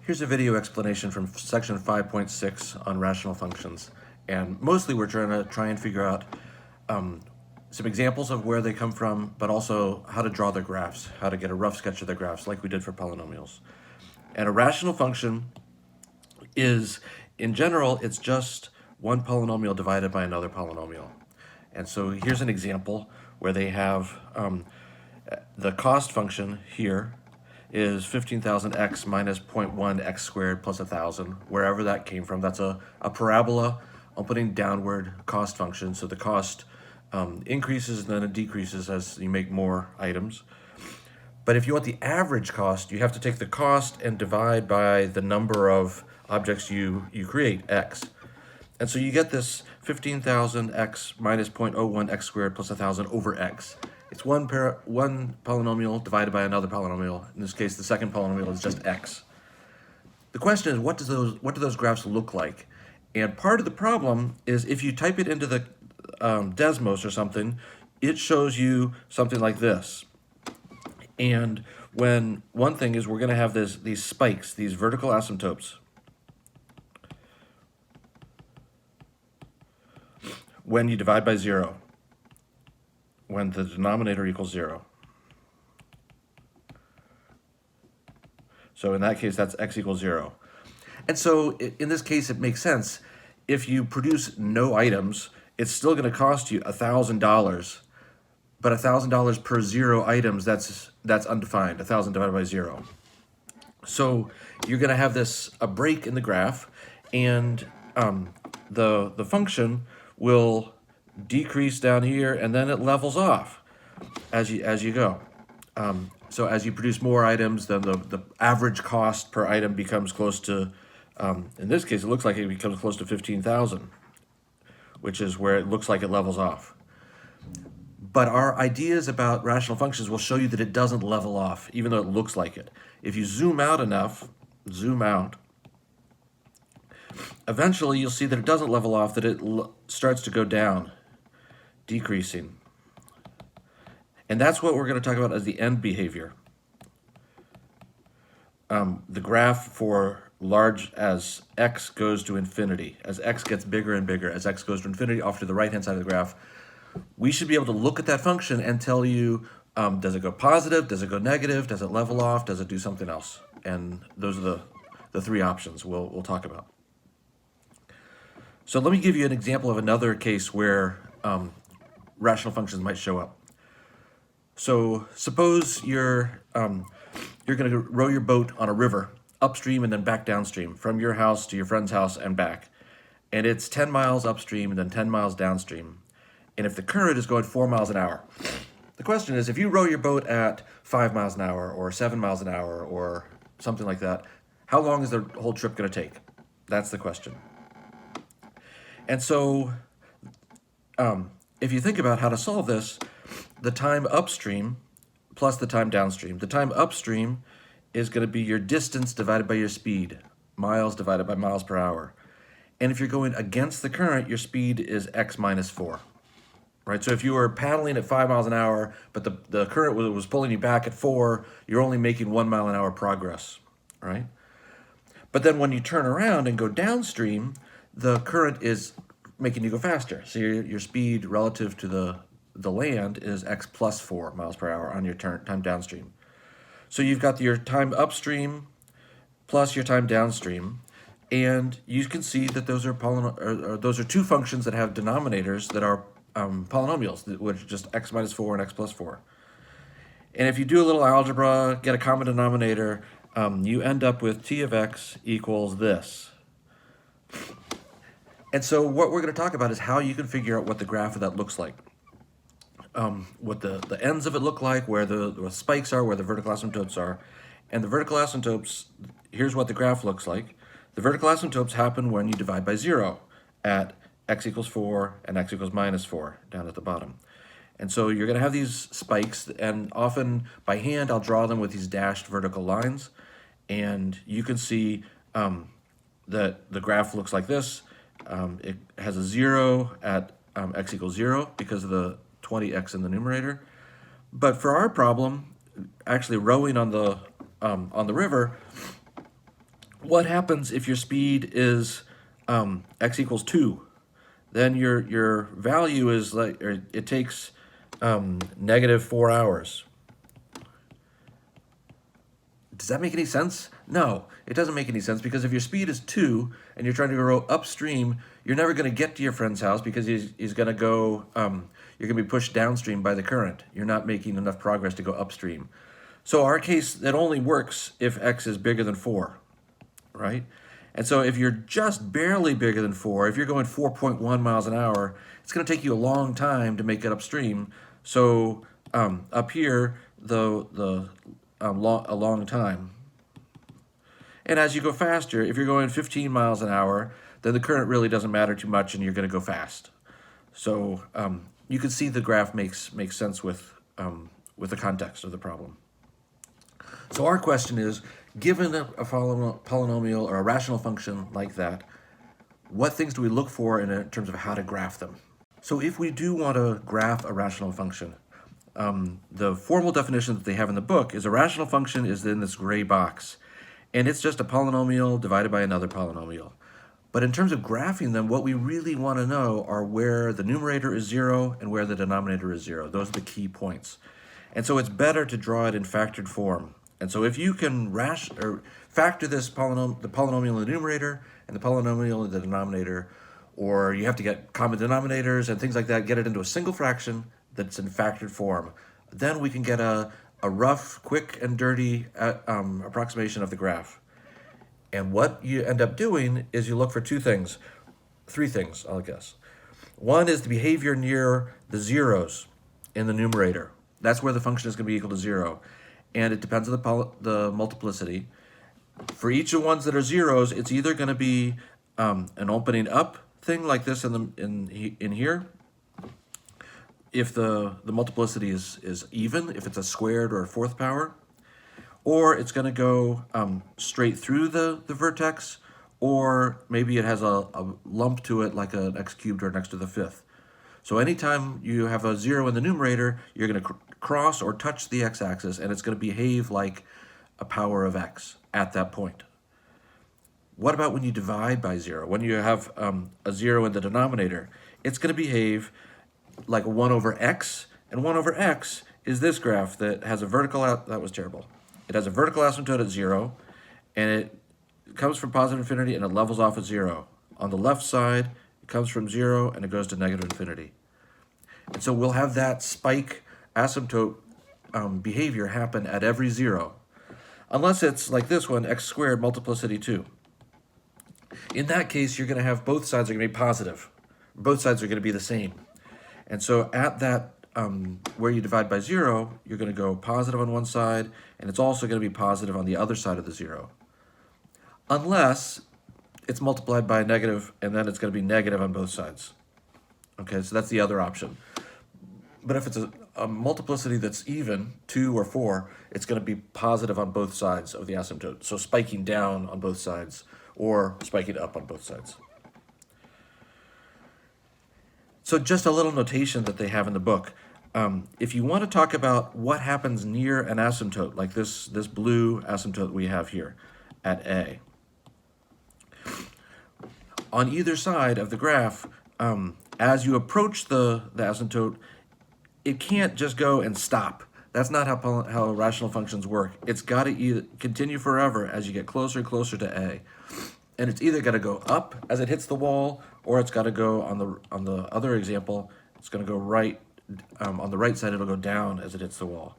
Here's a video explanation from section 5.6 on rational functions. And mostly we're try and figure out some examples of where they come from, but also how to draw their graphs, how to get a rough sketch of their graphs like we did for polynomials. And a rational function is, in general, it's just one polynomial divided by another polynomial. And so here's an example where they have the cost function here is 15,000x minus 0.1x squared plus 1,000, wherever that came from. That's a parabola opening downward cost function. So the cost increases and then it decreases as you make more items. But if you want the average cost, you have to take the cost and divide by the number of objects you create, x. And so you get this 15,000x minus 0.01x squared plus 1,000 over x. It's one polynomial divided by another polynomial. In this case, the second polynomial is just x. The question is, what do those graphs look like? And part of the problem is if you type it into the Desmos or something, it shows you something like this. And when one thing is we're going to have these spikes, these vertical asymptotes. When you divide by 0, when the denominator equals 0. So in that case, that's x equals 0. And so in this case, it makes sense. If you produce no items, it's still going to cost you $1,000. But $1,000 per 0 items, that's undefined, 1,000 divided by 0. So you're going to have a break in the graph, and the function will decrease down here, and then it levels off as you go. So as you produce more items, then the average cost per item becomes close to, in this case, it looks like it becomes close to 15,000, which is where it looks like it levels off. But our ideas about rational functions will show you that it doesn't level off, even though it looks like it. If you zoom out enough, eventually you'll see that it doesn't level off, that it starts to go down, decreasing. And that's what we're going to talk about as the end behavior. The graph for large as x goes to infinity, as x gets bigger and bigger, as x goes to infinity off to the right-hand side of the graph, we should be able to look at that function and tell you, does it go positive, does it go negative, does it level off, does it do something else? And those are the three options we'll talk about. So let me give you an example of another case where rational functions might show up. So suppose you're going to row your boat on a river upstream and then back downstream from your house to your friend's house and back. And it's 10 miles upstream and then 10 miles downstream. And if the current is going 4 miles an hour, the question is, if you row your boat at 5 miles an hour or 7 miles an hour or something like that, how long is the whole trip going to take? That's the question. And so if you think about how to solve this, the time upstream plus the time downstream. The time upstream is going to be your distance divided by your speed, miles divided by miles per hour. And if you're going against the current, your speed is x minus 4. Right? So if you were paddling at 5 miles an hour, but the current was pulling you back at 4, you're only making 1 mile an hour progress, right? But then when you turn around and go downstream, the current is making you go faster. So your speed relative to the land is x plus 4 miles per hour on your time downstream. So you've got your time upstream plus your time downstream, and you can see that those are two functions that have denominators that are polynomials, which are just x minus 4 and x plus 4. And if you do a little algebra, get a common denominator, you end up with t of x equals this. And so what we're going to talk about is how you can figure out what the graph of that looks like. What the ends of it look like, where the spikes are, where the vertical asymptotes are. And the vertical asymptotes, here's what the graph looks like. The vertical asymptotes happen when you divide by 0 at x equals 4 and x equals minus 4 down at the bottom. And so you're going to have these spikes, and often by hand I'll draw them with these dashed vertical lines, and you can see that the graph looks like this. It has a 0 at x equals 0 because of the 20x in the numerator. But for our problem, actually rowing on the river, What happens if your speed is x equals 2? Then your value is like, or it takes negative 4 hours. Does that make any sense? No, it doesn't make any sense, because if your speed is 2 and you're trying to row upstream, you're never going to get to your friend's house, because he's going to go, you're going to be pushed downstream by the current. You're not making enough progress to go upstream. So our case, that only works if x is bigger than 4, right? And so if you're just barely bigger than 4, if you're going 4.1 miles an hour, it's going to take you a long time to make it upstream. So up here, a long time. And as you go faster, if you're going 15 miles an hour, then the current really doesn't matter too much, and you're going to go fast. So you can see the graph makes sense with the context of the problem. So our question is, given a polynomial or a rational function like that, what things do we look for in terms of how to graph them? So if we do want to graph a rational function, the formal definition that they have in the book is a rational function is in this gray box, and it's just a polynomial divided by another polynomial. But in terms of graphing them, what we really want to know are where the numerator is 0 and where the denominator is 0. Those are the key points. And so it's better to draw it in factored form. And so if you can factor this the polynomial in the numerator and the polynomial in the denominator, or you have to get common denominators and things like that, get it into a single fraction that's in factored form, then we can get a rough, quick, and dirty approximation of the graph. And what you end up doing is you look for three things, I'll guess. One is the behavior near the zeros in the numerator. That's where the function is going to be equal to 0. And it depends on the multiplicity. For each of the ones that are zeros, it's either going to be an opening up thing like this in here, if the multiplicity is even, if it's a squared or a fourth power, or it's going to go straight through the vertex, or maybe it has a lump to it like an x cubed or an x to the fifth. So anytime you have a 0 in the numerator, you're going to cross or touch the x-axis, and it's going to behave like a power of x at that point. What about when you divide by 0? When you have a 0 in the denominator, it's going to behave like 1 over x, and 1 over x is this graph that has a vertical that was terrible. It has a vertical asymptote at 0, and it comes from positive infinity and it levels off at 0. On the left side, it comes from 0 and it goes to negative infinity. And so we'll have that spike asymptote behavior happen at every 0, unless it's like this one, x squared multiplicity 2. In that case, you're going to have both sides are going to be positive. Both sides are going to be the same. And so at that, where you divide by 0, you're going to go positive on one side, and it's also going to be positive on the other side of the 0. Unless it's multiplied by a negative, and then it's going to be negative on both sides. Okay, so that's the other option. But if it's a multiplicity that's even, 2 or 4, it's going to be positive on both sides of the asymptote. So spiking down on both sides, or spiking up on both sides. So just a little notation that they have in the book. If you want to talk about what happens near an asymptote, like this blue asymptote we have here at A, on either side of the graph, as you approach the asymptote, it can't just go and stop. That's not how rational functions work. It's got to either continue forever as you get closer and closer to A. And it's either got to go up as it hits the wall, or it's got to go on the other example, it's going to go right, on the right side it'll go down as it hits the wall.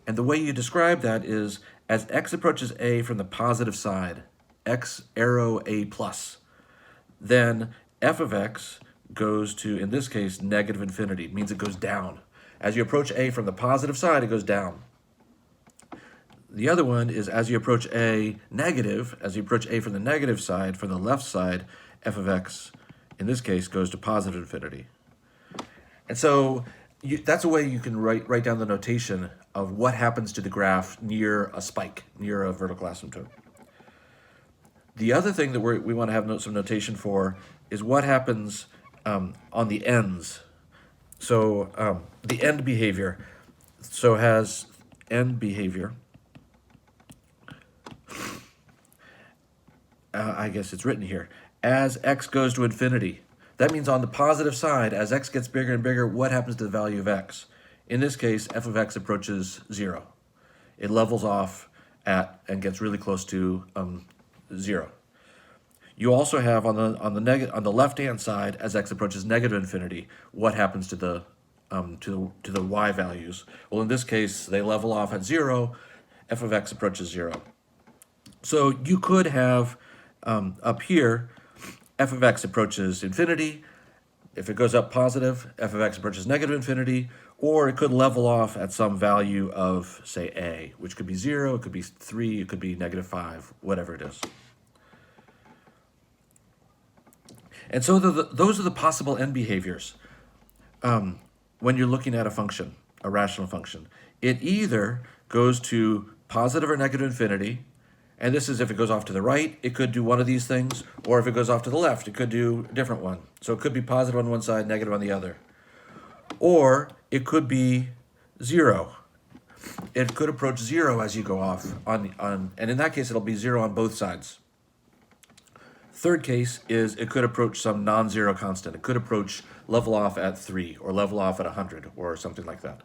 And the way you describe that is, as x approaches A from the positive side, x arrow A plus, then f of x goes to, in this case, negative infinity. It means it goes down. As you approach A from the positive side, it goes down. The other one is as you approach A negative, as you approach A from the negative side, from the left side, f of x, in this case, goes to positive infinity. And so that's a way you can write down the notation of what happens to the graph near a spike, near a vertical asymptote. The other thing that we want to have some notation for is what happens on the ends. So the end behavior, so has end behavior. I guess it's written here, as x goes to infinity. That means on the positive side, as x gets bigger and bigger, what happens to the value of x? In this case, f of x approaches 0. It levels off at and gets really close to 0. You also have on the left hand side, as x approaches negative infinity, what happens to the y values? Well, in this case, they level off at 0. F of x approaches 0. So you could have up here, f of x approaches infinity. If it goes up positive, f of x approaches negative infinity, or it could level off at some value of, say, a, which could be 0, it could be 3, it could be -5, whatever it is. And so those are the possible end behaviors when you're looking at a function, a rational function. It either goes to positive or negative infinity, and this is if it goes off to the right, it could do one of these things, or if it goes off to the left, it could do a different one. So it could be positive on one side, negative on the other. Or it could be 0. It could approach 0 as you go off and in that case it'll be 0 on both sides. Third case is it could approach some non-zero constant. It could approach level off at 3 or level off at 100 or something like that.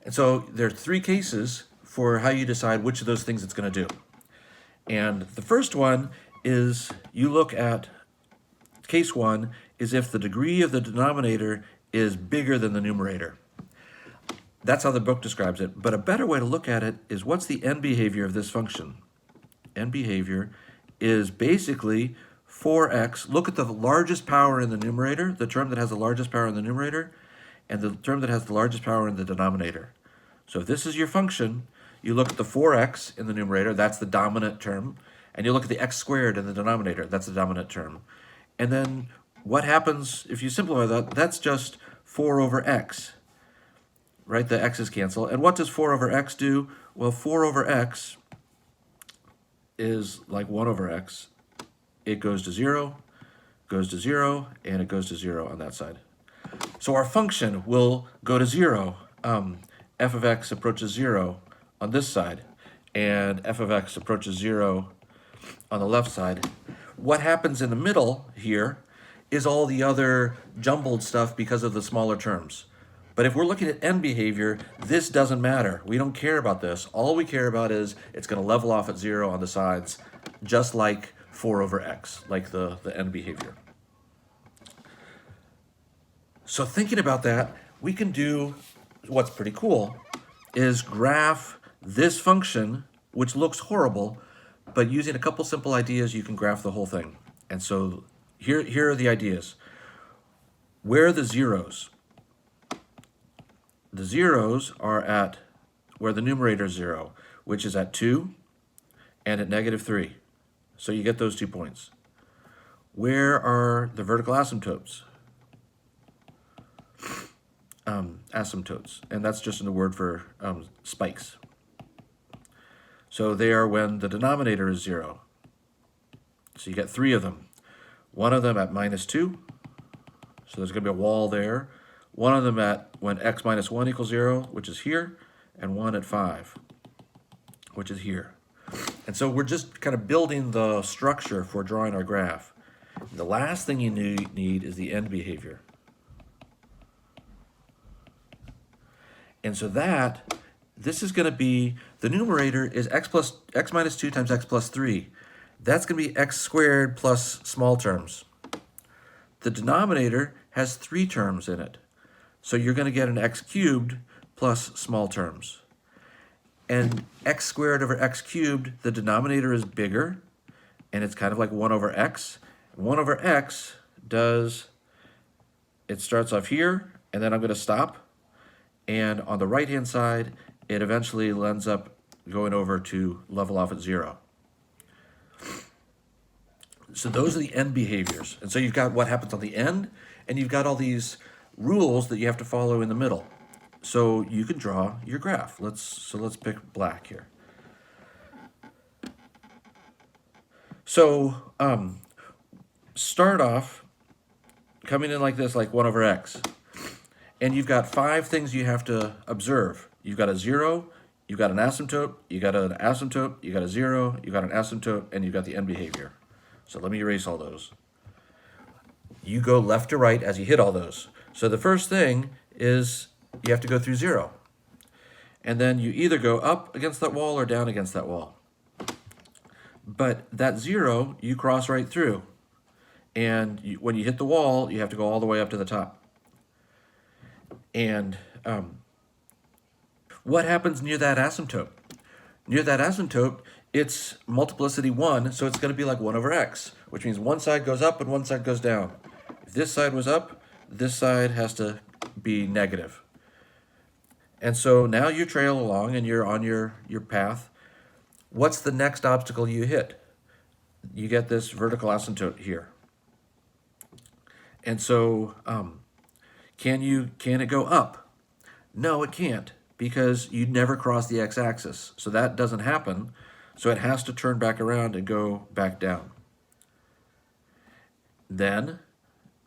And so there are 3 cases for how you decide which of those things it's going to do. And the first one is you look at case 1 is if the degree of the denominator is bigger than the numerator. That's how the book describes it. But a better way to look at it is what's the end behavior of this function? End behavior is basically 4x. Look at the largest power in the numerator, the term that has the largest power in the numerator, and the term that has the largest power in the denominator. So if this is your function, you look at the 4x in the numerator, that's the dominant term, and you look at the x squared in the denominator, that's the dominant term. And then what happens if you simplify that? That's just 4 over x, right? The x's cancel. And what does 4 over x do? Well, 4 over x is like 1 over x. It goes to 0, and it goes to 0 on that side. So our function will go to 0. F of x approaches 0 on this side, and f of x approaches 0 on the left side. What happens in the middle here is all the other jumbled stuff because of the smaller terms. But if we're looking at end behavior, this doesn't matter. We don't care about this. All we care about is it's going to level off at 0 on the sides, just like 4 over x, like the end behavior. So thinking about that, we can do what's pretty cool is graph this function, which looks horrible, but using a couple simple ideas, you can graph the whole thing. And so here are the ideas. Where are the zeros? The zeros are at where the numerator is 0, which is at 2 and at -3. So you get those 2 points. Where are the vertical asymptotes? Asymptotes, and that's just in the word for spikes. So they are when the denominator is 0. So you get 3 of them. One of them at -2, so there's going to be a wall there. One of them at when x minus 1 equals 0, which is here, and one at 5, which is here. And so we're just kind of building the structure for drawing our graph. The last thing you need is the end behavior. And so this is going to be, the numerator is x minus 2 times x plus 3. That's going to be x squared plus small terms. The denominator has 3 terms in it. So you're going to get an x cubed plus small terms. And x squared over x cubed, the denominator is bigger, and it's kind of like 1 over x. 1 over x it starts off here, and then I'm going to stop. And on the right-hand side, it eventually ends up going over to level off at 0. So those are the end behaviors. And so you've got what happens on the end, and you've got all these rules that you have to follow in the middle. So you can draw your graph. Let's pick black here. So start off coming in like this, like 1 over x. And you've got 5 things you have to observe. You've got a 0, You got an asymptote, you got an asymptote, you got a zero, you got an asymptote, and you got the end behavior. So let me erase all those. You go left to right as you hit all those. So the first thing is you have to go through zero. And then you either go up against that wall or down against that wall. But that zero, you cross right through. And when you hit the wall, you have to go all the way up to the top. And what happens near that asymptote? Near that asymptote, it's multiplicity 1, so it's going to be like 1 over x, which means one side goes up and one side goes down. If this side was up, this side has to be negative. And so now you trail along and you're on your path. What's the next obstacle you hit? You get this vertical asymptote here. And so can it go up? No, it can't, because you never cross the x-axis. So that doesn't happen. So it has to turn back around and go back down. Then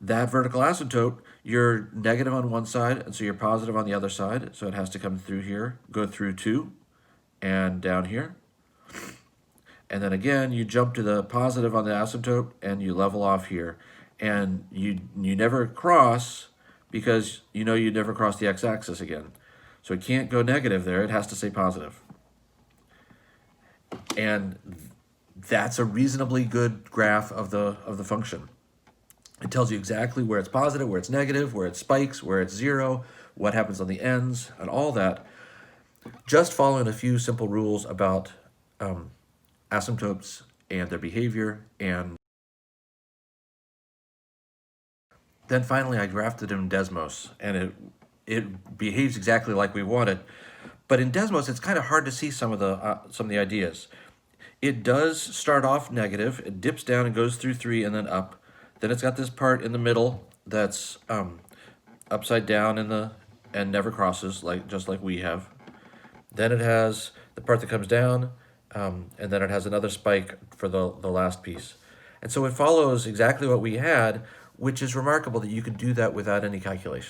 that vertical asymptote, you're negative on one side, and so you're positive on the other side. So it has to come through here, go through 2, and down here. And then again, you jump to the positive on the asymptote, and you level off here. And you never cross, because you know you never cross the x-axis again. So it can't go negative there, it has to stay positive. And that's a reasonably good graph of the function. It tells you exactly where it's positive, where it's negative, where it spikes, where it's zero, what happens on the ends, and all that. Just following a few simple rules about asymptotes and their behavior. And then finally I graphed it in Desmos, and it behaves exactly like we wanted. But in Desmos, it's kind of hard to see some of the ideas. It does start off negative. It dips down and goes through 3 and then up. Then it's got this part in the middle that's upside down and never crosses, just like we have. Then it has the part that comes down, and then it has another spike for the last piece. And so it follows exactly what we had, which is remarkable that you could do that without any calculation.